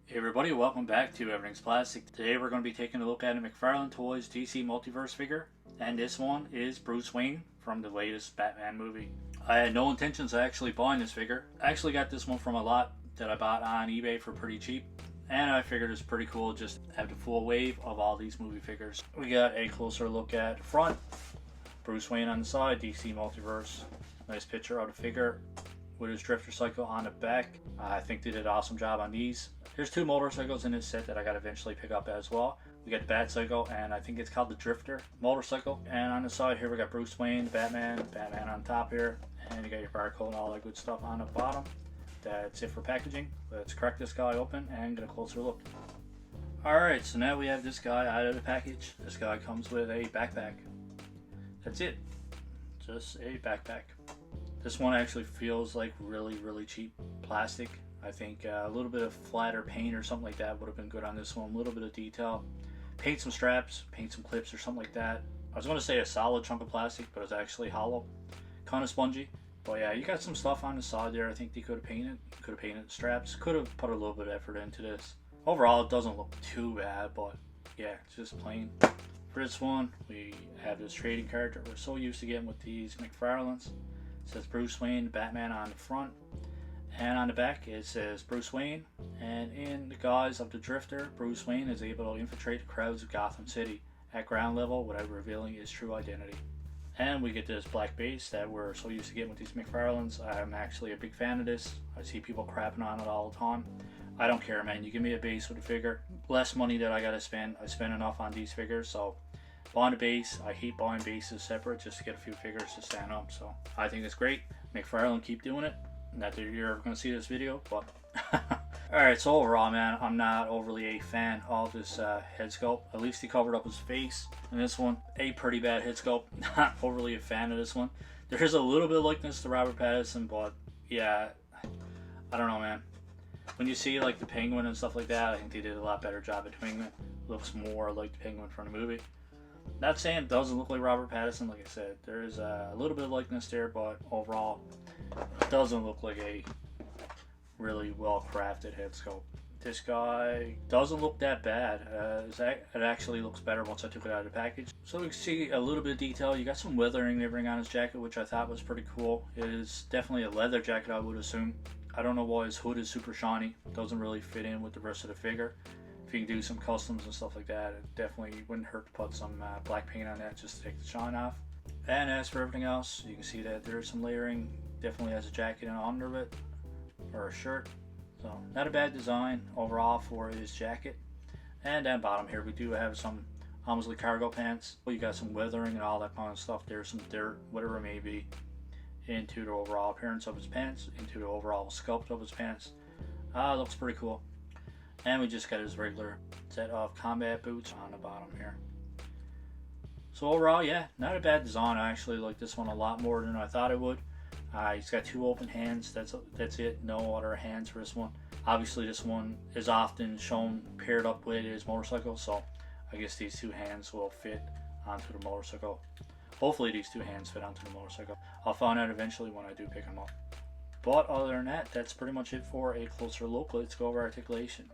Hey everybody, welcome back to Everything's Plastic. Today we're going to be taking a look at a McFarlane Toys DC Multiverse figure, and this one is Bruce Wayne from the latest Batman movie. I had no intentions of actually buying this figure. I actually got this one from a lot that I bought on eBay for pretty cheap, and I figured it's pretty cool just to have the full wave of all these movie figures. We got a closer look at the front, Bruce Wayne on the side, DC Multiverse. Nice picture of the figure with his drifter cycle on the back. I think they did an awesome job on these. There's two motorcycles in this set that I got to eventually pick up as well. We got the Batcycle, and I think it's called the Drifter motorcycle. And on the side here we got Bruce Wayne, Batman on top here, and you got your barcode and all that good stuff on the bottom. That's it for packaging. Let's crack this guy open and get a closer look. Alright, so now we have this guy out of the package. This guy comes with a backpack. That's it. Just a backpack. This one actually feels like really cheap plastic. I think a little bit of flatter paint or something like that would have been good on this one. A little bit of detail. Paint some straps, paint some clips or something like that. I was going to say a solid chunk of plastic, but it's actually hollow. Kind of spongy. But yeah, you got some stuff on the side there. I think they could have painted. Could have painted the straps. Could have put a little bit of effort into this. Overall, it doesn't look too bad, but yeah, it's just plain. For this one, we have this trading card that we're so used to getting with these McFarlanes. It says Bruce Wayne, Batman on the front. And on the back it says Bruce Wayne, and in the guise of the Drifter, Bruce Wayne is able to infiltrate the crowds of Gotham City at ground level without revealing his true identity. And we get this black base that we're so used to getting with these McFarlanes. I'm actually a big fan of this. I see people crapping on it all the time. I don't care, man. You give me a base with a figure, less money that I gotta spend. I spend enough on these figures, so buying a base, I hate buying bases separate just to get a few figures to stand up. So I think it's great. McFarlane, keep doing it. Not that you're ever going to see this video, but alright, so overall, man, I'm not overly a fan of this head sculpt. At least he covered up his face in this one. A pretty bad head sculpt. Not overly a fan of this one. There is a little bit of likeness to Robert Pattinson, but yeah, I don't know, man. When you see like the Penguin and stuff like that, I think they did a lot better job at Penguin. Looks more like the Penguin from the movie. Not saying it doesn't look like Robert Pattinson, like I said. There is a little bit of likeness there, but overall, it doesn't look like a really well crafted head sculpt. This guy doesn't look that bad. It actually looks better once I took it out of the package. So we can see a little bit of detail. You got some weathering and everything on his jacket, which I thought was pretty cool. It is definitely a leather jacket, I would assume. I don't know why his hood is super shiny. It doesn't really fit in with the rest of the figure. If you can do some customs and stuff like that, it definitely wouldn't hurt to put some black paint on that just to take the shine off. And as for everything else, you can see that there's some layering. Definitely has a jacket and under it, or a shirt. So not a bad design overall for his jacket. And down bottom here we do have some almost like cargo pants. You got some weathering and all that kind of stuff. There's some dirt, whatever it may be, into the overall appearance of his pants, into the overall sculpt of his pants. Looks pretty cool. And we just got his regular set of combat boots on the bottom here. So overall, yeah, not a bad design. I actually like this one a lot more than I thought I would. He's got two open hands. That's it. No other hands for this one. Obviously, this one is often shown paired up with his motorcycle, so I guess these two hands will fit onto the motorcycle. Hopefully, these two hands fit onto the motorcycle. I'll find out eventually when I do pick them up. But other than that, that's pretty much it for a closer look. Let's go over articulation.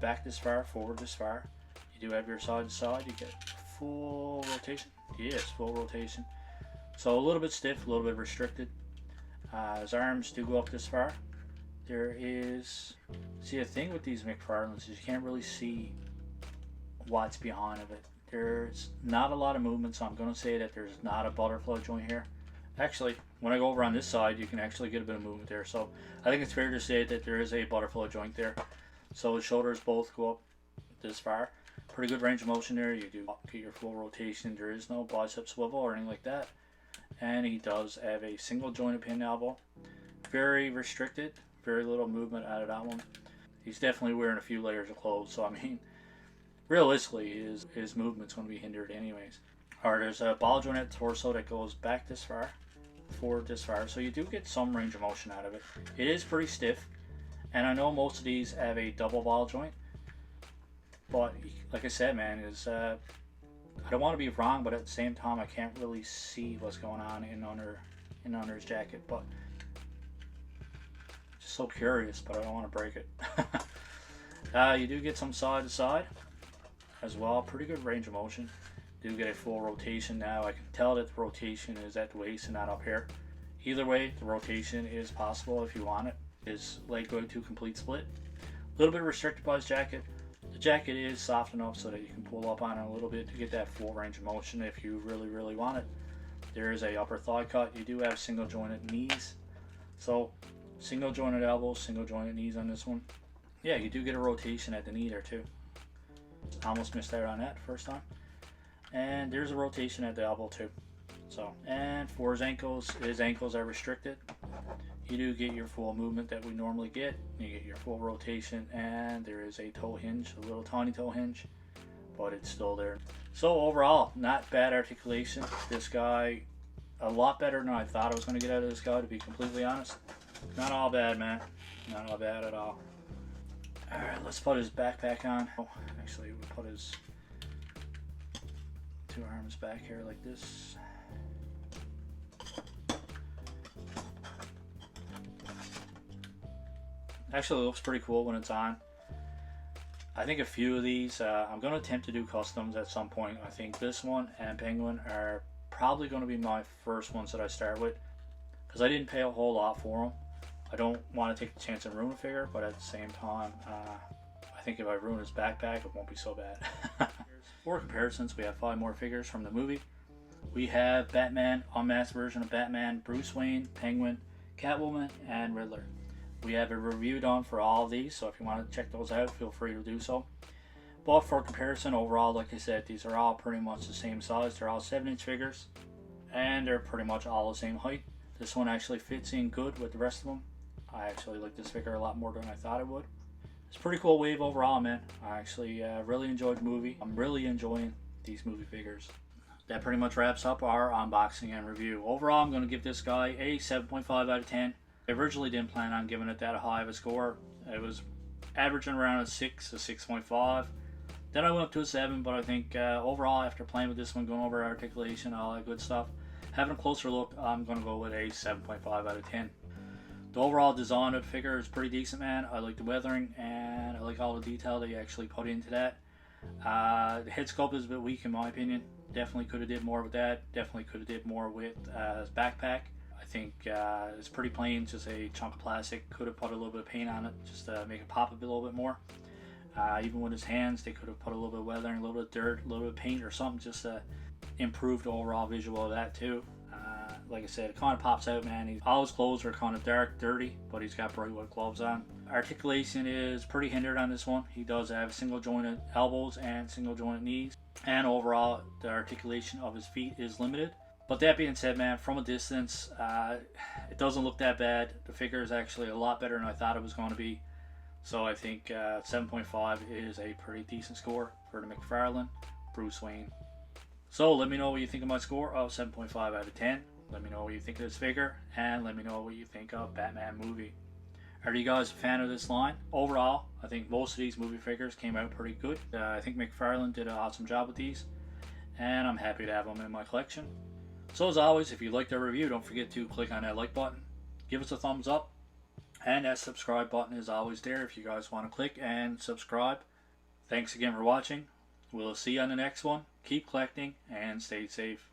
Back this far, forward this far. You do have your side to side. You get full rotation. Yes, full rotation. So a little bit stiff, a little bit restricted. His arms do go up this far. There is, see, a thing with these McFarlanes is you can't really see what's behind of it. There's not a lot of movement, so I'm going to say that there's not a butterfly joint here. Actually, when I go over on this side, you can actually get a bit of movement there. So I think it's fair to say that there is a butterfly joint there. So his shoulders both go up this far. Pretty good range of motion there. You do get your full rotation. There is no bicep swivel or anything like that. And he does have a single jointed pin elbow. Very restricted. Very little movement out of that one. He's definitely wearing a few layers of clothes. So I mean, realistically, his movement's going to be hindered anyways. Alright, there's a ball joint at the torso that goes back this far, forward this far. So you do get some range of motion out of it. It is pretty stiff. And I know most of these have a double ball joint. But like I said, man, I don't want to be wrong, but at the same time, I can't really see what's going on in under his jacket. But just so curious, but I don't want to break it. You do get some side to side as well. Pretty good range of motion. Do get a full rotation now. I can tell that the rotation is at the waist and not up here. Either way, the rotation is possible if you want it. His leg going to complete split. A little bit restricted by his jacket. The jacket is soft enough so that you can pull up on it a little bit to get that full range of motion if you really want it. There is a upper thigh cut. You do have single jointed knees. So single jointed elbows, single jointed knees on this one. Yeah, you do get a rotation at the knee there too. Almost missed out on that first time. And there's a rotation at the elbow too. So, and for his ankles are restricted. You do get your full movement that we normally get. You get your full rotation, and there is a toe hinge, a little tiny toe hinge, but it's still there. So overall, not bad articulation. This guy, a lot better than I thought I was going to get out of this guy, to be completely honest. Not all bad, man. Not all bad at all. Alright, let's put his backpack on. Oh, actually, we'll put his two arms back here like this. Actually, it looks pretty cool when it's on. I think a few of these, I'm going to attempt to do customs at some point. I think this one and Penguin are probably going to be my first ones that I start with, because I didn't pay a whole lot for them. I don't want to take the chance and ruin a figure, but at the same time, I think if I ruin his backpack, it won't be so bad. For comparisons, we have 5 more figures from the movie. We have Batman, unmasked version of Batman, Bruce Wayne, Penguin, Catwoman, and Riddler. We have a review done for all of these, so if you want to check those out, feel free to do so. But for comparison, overall, like I said, these are all pretty much the same size. They're all 7-inch figures, and they're pretty much all the same height. This one actually fits in good with the rest of them. I actually like this figure a lot more than I thought it would. It's a pretty cool wave overall, man. I actually really enjoyed the movie. I'm really enjoying these movie figures. That pretty much wraps up our unboxing and review. Overall, I'm going to give this guy a 7.5 out of 10. I originally didn't plan on giving it that high of a score. It was averaging around a 6, a 6.5. Then I went up to a 7, but I think overall, after playing with this one, going over articulation, all that good stuff, having a closer look, I'm going to go with a 7.5 out of 10. The overall design of the figure is pretty decent, man. I like the weathering, and I like all the detail they actually put into that. The head sculpt is a bit weak in my opinion. Definitely could have did more with that. Definitely could have did more with his backpack. I think it's pretty plain, just a chunk of plastic. Could have put a little bit of paint on it just to make it pop a little bit more. Even with his hands, they could have put a little bit of weathering, a little bit of dirt, a little bit of paint or something just to improve the overall visual of that too. Like I said, it kind of pops out, man. All his clothes are kind of dark, dirty, but he's got bright white gloves on. Articulation is pretty hindered on this one. He does have single jointed elbows and single jointed knees. And overall, the articulation of his feet is limited. But that being said, man, from a distance, it doesn't look that bad. The figure is actually a lot better than I thought it was going to be. So I think 7.5 is a pretty decent score for the McFarlane Bruce Wayne. So let me know what you think of my score of 7.5 out of 10. Let me know what you think of this figure, and let me know what you think of Batman movie. Are you guys a fan of this line? Overall, I think most of these movie figures came out pretty good. I think McFarlane did an awesome job with these, and I'm happy to have them in my collection. So as always, if you liked our review, don't forget to click on that like button, give us a thumbs up, and that subscribe button is always there if you guys want to click and subscribe. Thanks again for watching. We'll see you on the next one. Keep collecting and stay safe.